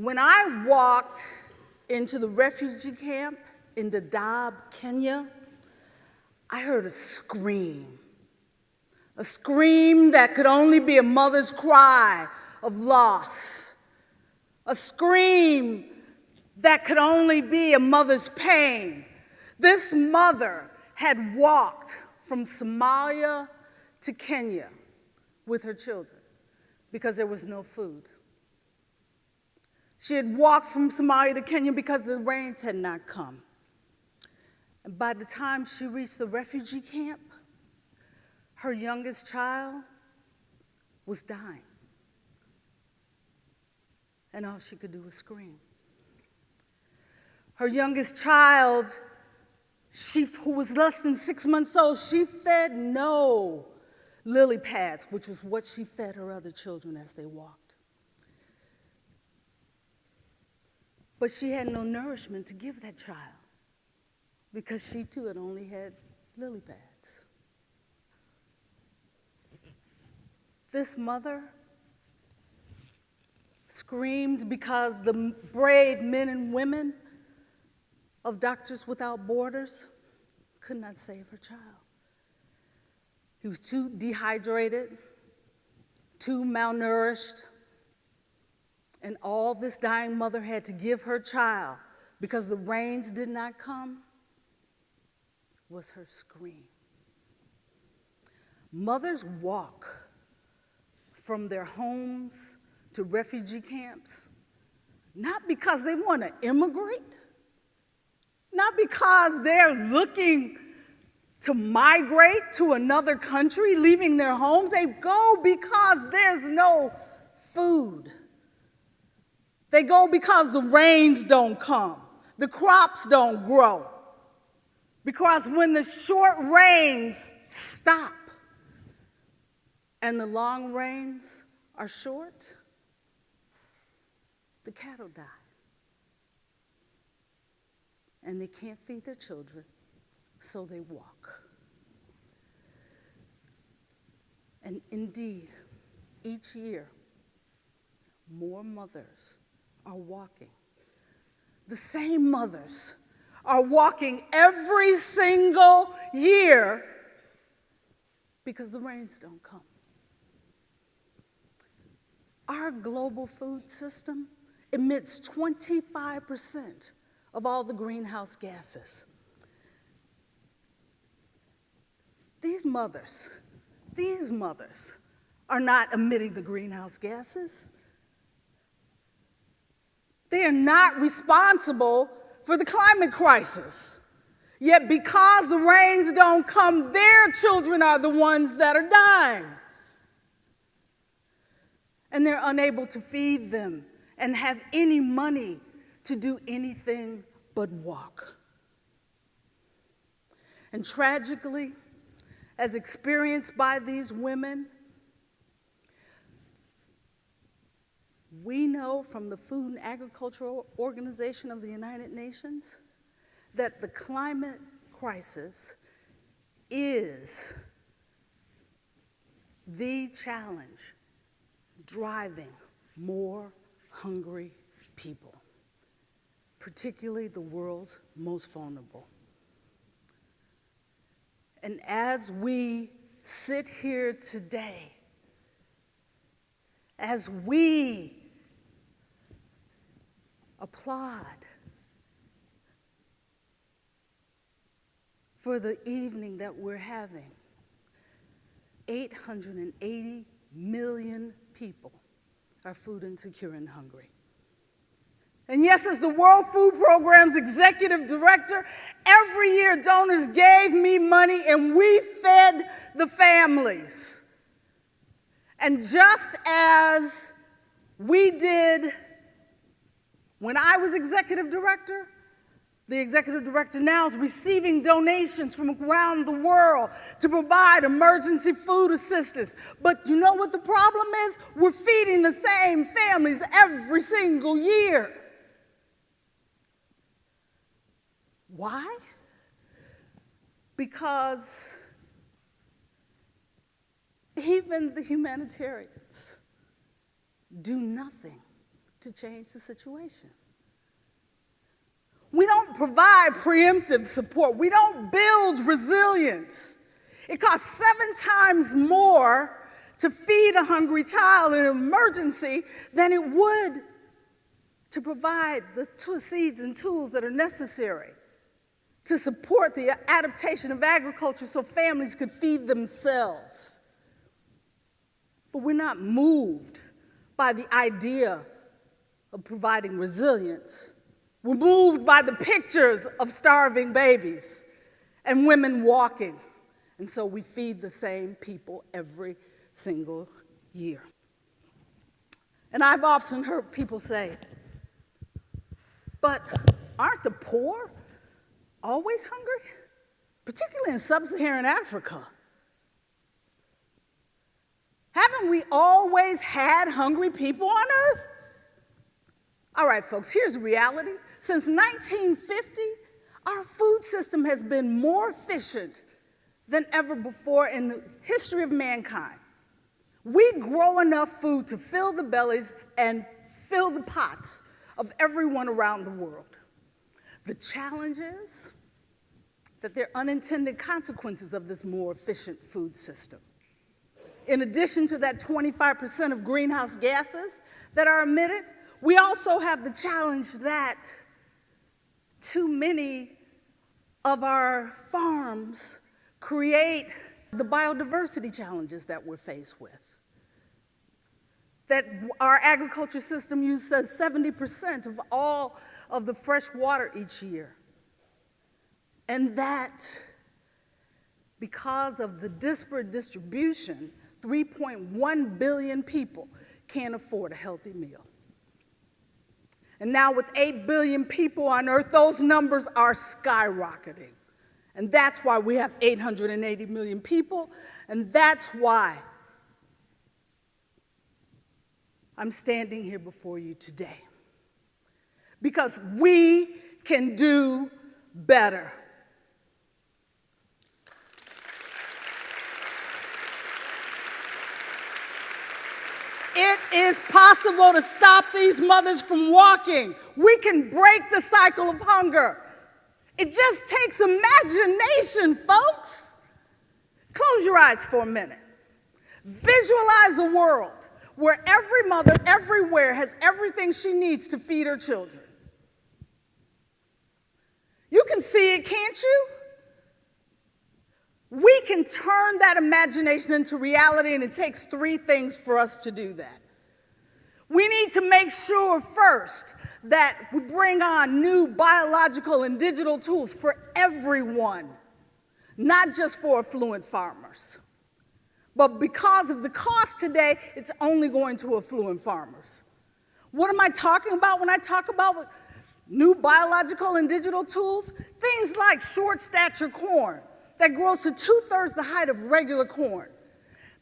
When I walked into the refugee camp in Dadaab, Kenya, I heard a scream that could only be a mother's cry of loss, a scream that could only be a mother's pain. This mother had walked from Somalia to Kenya with her children because there was no food. She had walked from Somalia to Kenya because the rains had not come. And by the time she reached the refugee camp, her youngest child was dying. And all she could do was scream. Her youngest child, who was less than 6 months old, she fed no lily pads, which was what she fed her other children as they walked. But she had no nourishment to give that child because she too had only had lily pads. This mother screamed because the brave men and women of Doctors Without Borders could not save her child. He was too dehydrated, too malnourished, and all this dying mother had to give her child, because the rains did not come, was her scream. Mothers walk from their homes to refugee camps, not because they want to immigrate, not because they're looking to migrate to another country, leaving their homes. They go because there's no food. They go because the rains don't come, the crops don't grow. Because when the short rains stop and the long rains are short, the cattle die. And they can't feed their children, so they walk. And indeed, each year, more mothers are walking. The same mothers are walking every single year because the rains don't come. Our global food system emits 25% of all the greenhouse gases. These mothers are not emitting the greenhouse gases. They are not responsible for the climate crisis. Yet because the rains don't come, their children are the ones that are dying. And they're unable to feed them and have any money to do anything but walk. And tragically, as experienced by these women, we know from the Food and Agricultural Organization of the United Nations that the climate crisis is the challenge driving more hungry people, particularly the world's most vulnerable. And as we sit here today, as we applaud for the evening that we're having, 880 million people are food insecure and hungry. And yes, as the World Food Program's executive director, every year donors gave me money and we fed the families. And just as we did when I was executive director, the executive director now is receiving donations from around the world to provide emergency food assistance. But you know what the problem is? We're feeding the same families every single year. Why? Because even the humanitarians do nothing to change the situation. We don't provide preemptive support. We don't build resilience. It costs 7 times more to feed a hungry child in an emergency than it would to provide the seeds and tools that are necessary to support the adaptation of agriculture so families could feed themselves. But we're not moved by the idea of providing resilience. We're moved by the pictures of starving babies and women walking. And so we feed the same people every single year. And I've often heard people say, but aren't the poor always hungry? Particularly in sub-Saharan Africa. Haven't we always had hungry people on earth? All right, folks, here's the reality. Since 1950, our food system has been more efficient than ever before in the history of mankind. We grow enough food to fill the bellies and fill the pots of everyone around the world. The challenge is that there are unintended consequences of this more efficient food system. In addition to that 25% of greenhouse gases that are emitted, we also have the challenge that too many of our farms create the biodiversity challenges that we're faced with. That our agriculture system uses 70% of all of the fresh water each year. And that, because of the disparate distribution, 3.1 billion people can't afford a healthy meal. And now with 8 billion people on Earth, those numbers are skyrocketing. And that's why we have 880 million people, and that's why I'm standing here before you today. Because we can do better. It is possible to stop these mothers from walking. We can break the cycle of hunger. It just takes imagination, folks. Close your eyes for a minute. Visualize a world where every mother everywhere has everything she needs to feed her children. You can see it, can't you? We can turn that imagination into reality, and it takes 3 things for us to do that. We need to make sure first that we bring on new biological and digital tools for everyone, not just for affluent farmers. But because of the cost today, it's only going to affluent farmers. What am I talking about when I talk about new biological and digital tools? Things like short stature corn that grows to 2/3 the height of regular corn.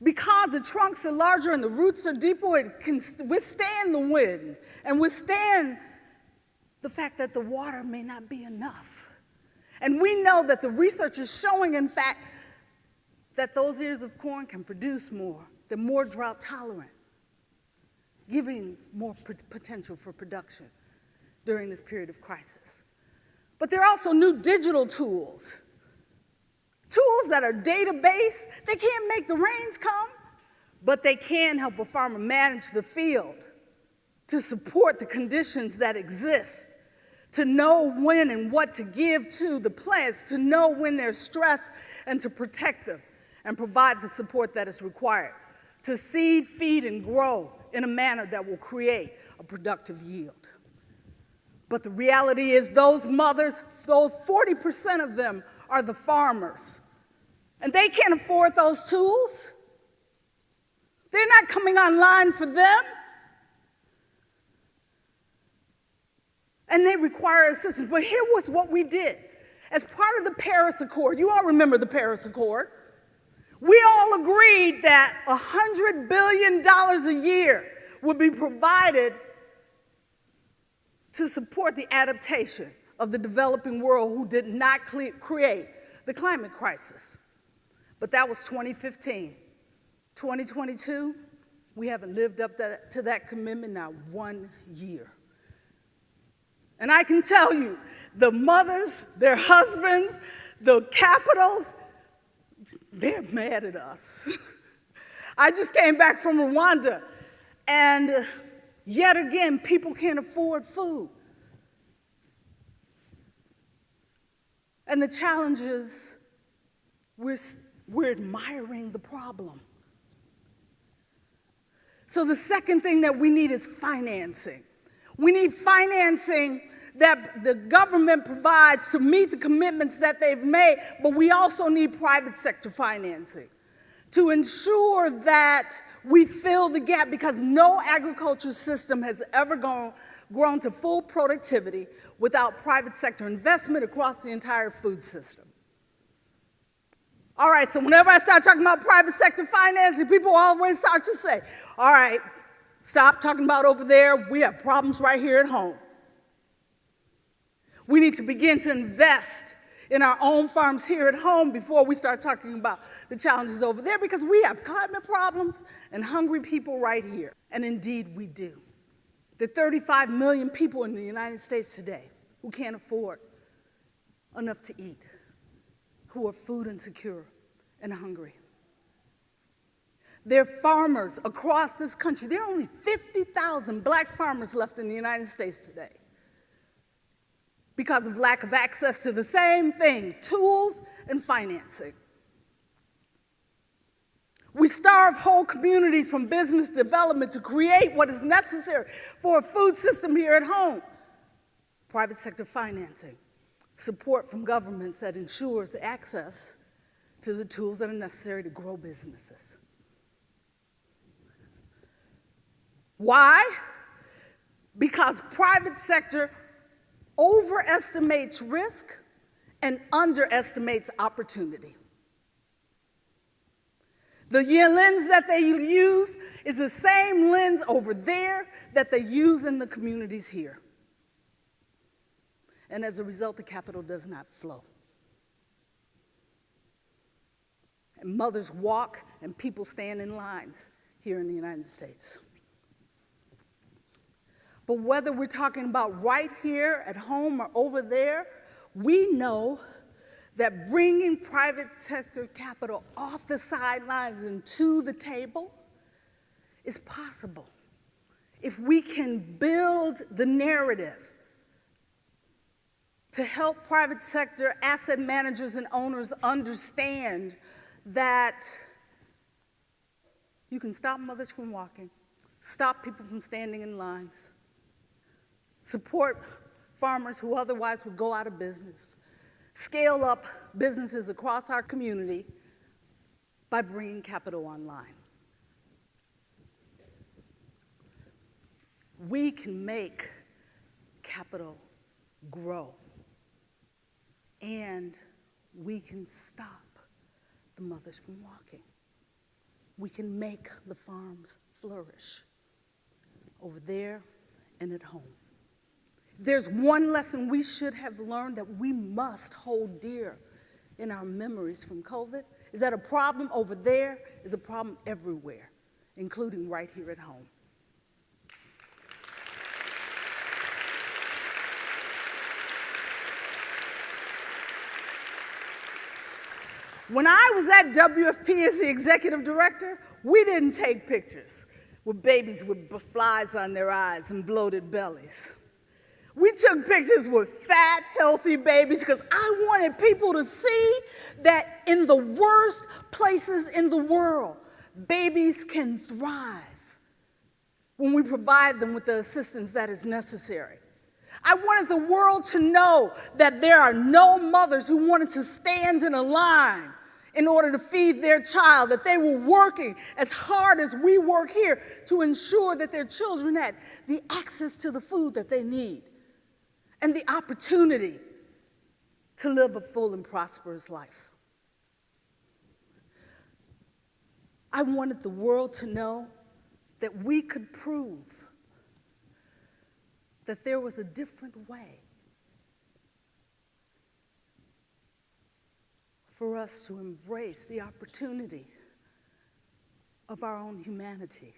Because the trunks are larger and the roots are deeper, it can withstand the wind and withstand the fact that the water may not be enough. And we know that the research is showing, in fact, that those ears of corn can produce more. They're more drought tolerant, giving more potential for production during this period of crisis. But there are also new digital tools. Tools that are data-based. They can't make the rains come, but they can help a farmer manage the field to support the conditions that exist, to know when and what to give to the plants, to know when there's stress and to protect them and provide the support that is required, to seed, feed, and grow in a manner that will create a productive yield. But the reality is those mothers, those 40% of them are the farmers. And they can't afford those tools. They're not coming online for them. And they require assistance. But here was what we did. As part of the Paris Accord, you all remember the Paris Accord, we all agreed that $100 billion a year would be provided to support the adaptation of the developing world who did not create the climate crisis. But that was 2015. 2022, We haven't lived up to that commitment not 1 year. And I can tell you, the mothers, their husbands, the capitals, they're mad at us. I just came back from Rwanda, and yet again, people can't afford food. And the challenge is we're admiring the problem. So the second thing that we need is financing. We need financing that the government provides to meet the commitments that they've made, but we also need private sector financing to ensure that we fill the gap, because no agriculture system has ever grown to full productivity without private sector investment across the entire food system. All right, so whenever I start talking about private sector financing, people always start to say, all right, stop talking about over there. We have problems right here at home. We need to begin to invest in our own farms here at home before we start talking about the challenges over there, because we have climate problems and hungry people right here. And indeed, we do. There are 35 million people in the United States today who can't afford enough to eat, who are food insecure and hungry. There are farmers across this country. There are only 50,000 black farmers left in the United States today because of lack of access to the same thing, tools and financing. We starve whole communities from business development to create what is necessary for a food system here at home. Private sector financing, support from governments that ensures the access to the tools that are necessary to grow businesses. Why? Because private sector overestimates risk and underestimates opportunity. The lens that they use is the same lens over there that they use in the communities here. And as a result, the capital does not flow. And mothers walk and people stand in lines here in the United States. But whether we're talking about right here at home or over there, we know that bringing private sector capital off the sidelines and to the table is possible if we can build the narrative to help private sector asset managers and owners understand that you can stop mothers from walking, stop people from standing in lines, support farmers who otherwise would go out of business, scale up businesses across our community by bringing capital online. We can make capital grow, and we can stop the mothers from walking. We can make the farms flourish over there and at home. If there's one lesson we should have learned that we must hold dear in our memories from COVID, is that a problem over there is a problem everywhere, including right here at home. When I was at WFP as the executive director, we didn't take pictures with babies with flies on their eyes and bloated bellies. We took pictures with fat, healthy babies because I wanted people to see that in the worst places in the world, babies can thrive when we provide them with the assistance that is necessary. I wanted the world to know that there are no mothers who wanted to stand in a line in order to feed their child, that they were working as hard as we work here to ensure that their children had the access to the food that they need and the opportunity to live a full and prosperous life. I wanted the world to know that we could prove that there was a different way for us to embrace the opportunity of our own humanity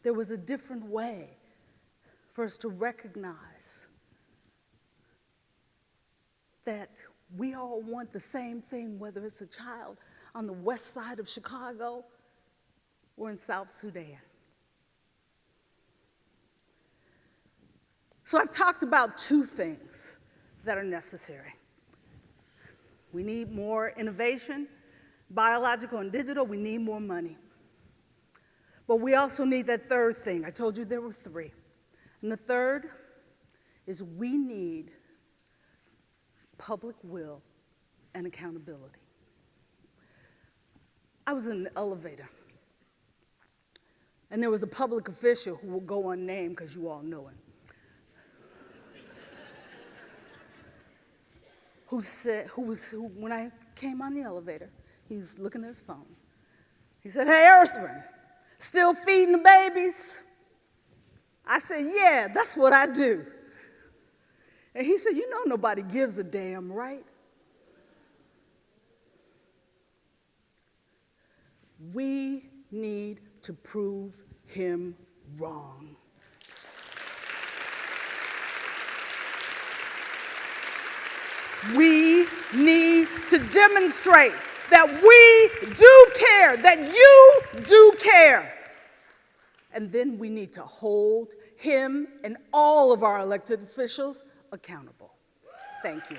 there was a different way for us to recognize that we all want the same thing, whether it's a child on the west side of Chicago or in South Sudan. So I've talked about two things that are necessary. We need more innovation, biological and digital. We need more money. But we also need that third thing. I told you there were three. And the third is we need public will and accountability. I was in the elevator, and there was a public official who will go unnamed because you all know him, who when I came on the elevator, he was looking at his phone. He said, "Hey, Ertharin, still feeding the babies?" I said, "Yeah, that's what I do." And he said, "You know nobody gives a damn, right?" We need to prove him wrong. We need to demonstrate that we do care, that you do care. And then we need to hold him and all of our elected officials accountable. Thank you.